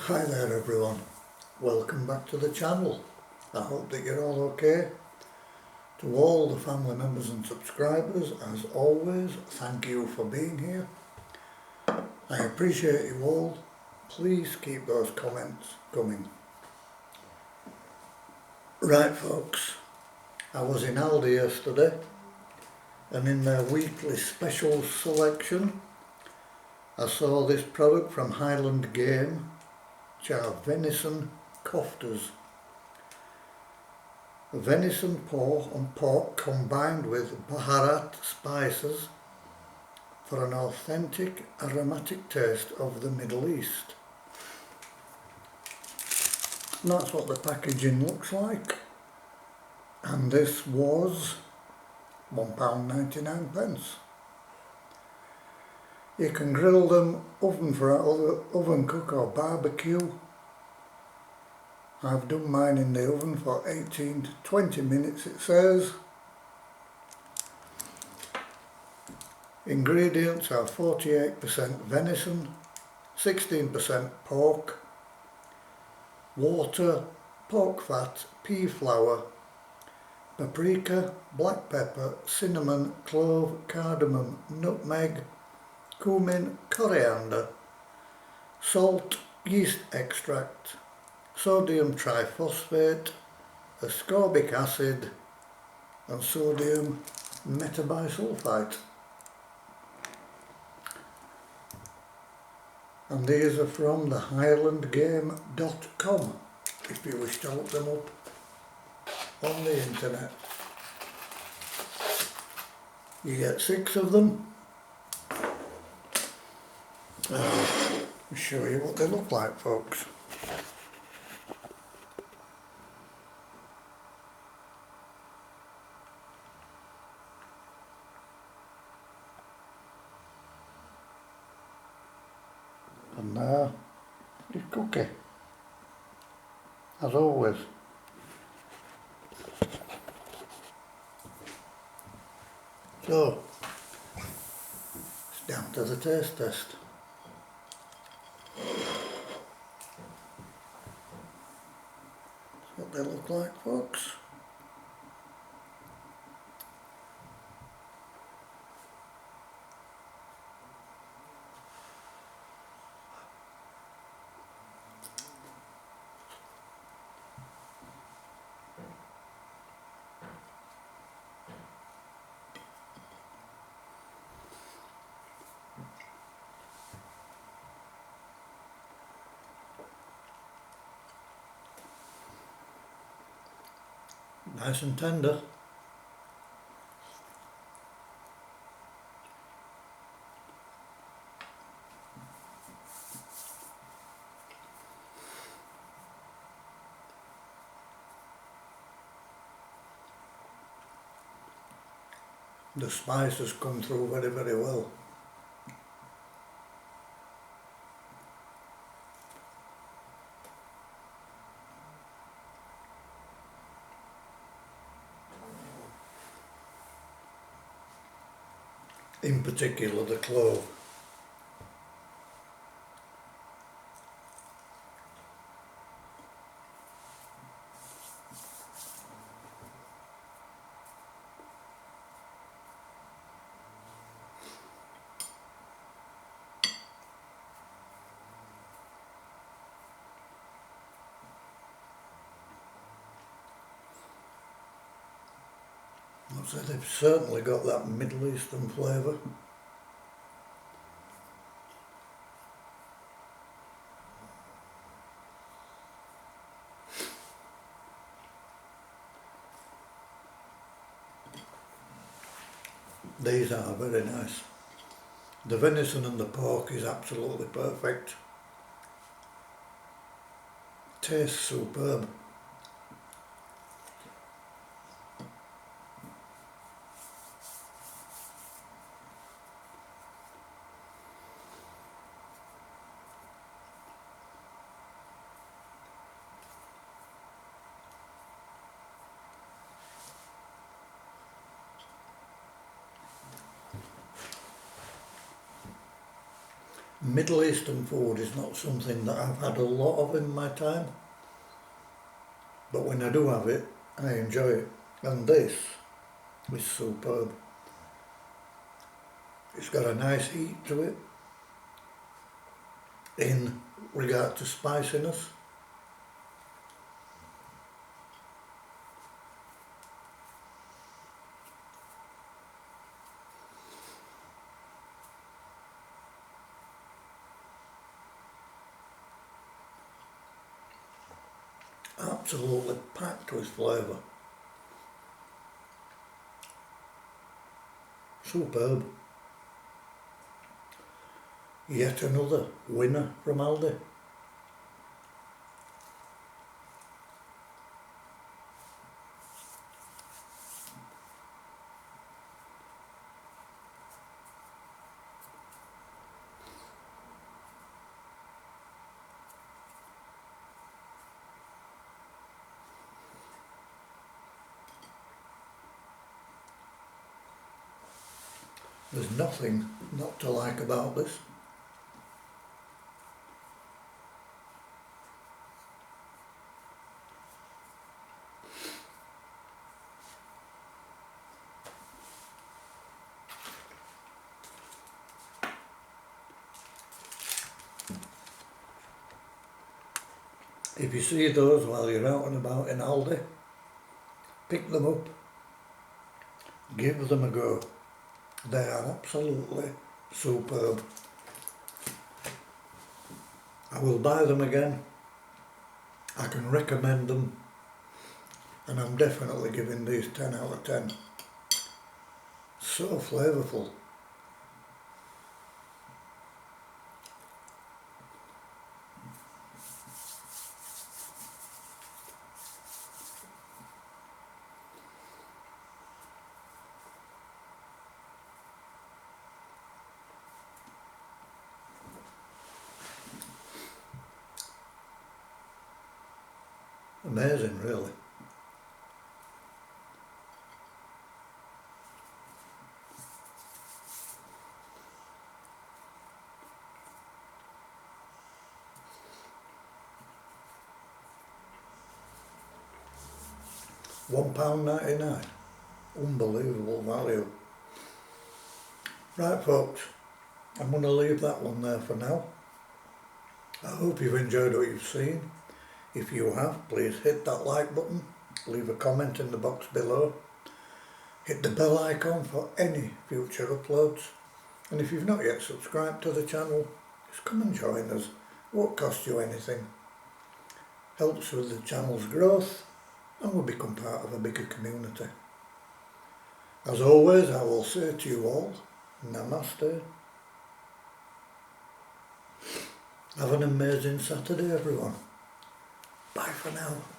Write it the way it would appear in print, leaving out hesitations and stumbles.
Hi there everyone, welcome back to the channel. I hope that you're all okay. To all the family members and subscribers, as always, thank you for being here. I appreciate you all. Please keep those comments coming. Right folks, I was in Aldi yesterday and in their weekly special selection I saw this product from Highland Game, which are Venison Koftas. Venison pork combined with Baharat spices for an authentic aromatic taste of the Middle East. And that's what the packaging looks like. And this was £1.99. You can grill them, oven cook or barbecue. I've done mine in the oven for 18 to 20 minutes it says. Ingredients are 48% venison, 16% pork, water, pork fat, pea flour, paprika, black pepper, cinnamon, clove, cardamom, nutmeg, cumin, coriander, salt, yeast extract, sodium triphosphate, ascorbic acid and sodium metabisulfite. And these are from the highlandgame.com if you wish to look them up on the internet. You get 6 of them. I'll show you what they look like, folks. And there is Cookie, as always. So, it's down to the taste test. That's what they look like, folks. Nice and tender. The spices come through very, very well. In particular the clove. So they've certainly got that Middle Eastern flavour. These are very nice. The venison and the pork is absolutely perfect. Tastes superb. Middle Eastern food is not something that I've had a lot of in my time, but when I do have it, I enjoy it. And this is superb. It's got a nice heat to it in regard to spiciness. Absolutely packed with flavour. Superb. Yet another winner from Aldi. There's nothing not to like about this. If you see those while you're out and about in Aldi, pick them up, give them a go. They are absolutely superb. I will buy them again. I can recommend them, and I'm definitely giving these 10 out of 10. So flavourful. Amazing, really. £1.99. Unbelievable value. Right folks, I'm going to leave that one there for now. I hope you've enjoyed what you've seen. If you have, please hit that like button, leave a comment in the box below, hit the bell icon for any future uploads, and if you've not yet subscribed to the channel, just come and join us. Won't cost you anything. Helps with the channel's growth and will become part of a bigger community. As always, I will say to you all, Namaste. Have an amazing Saturday, everyone. Bye for now.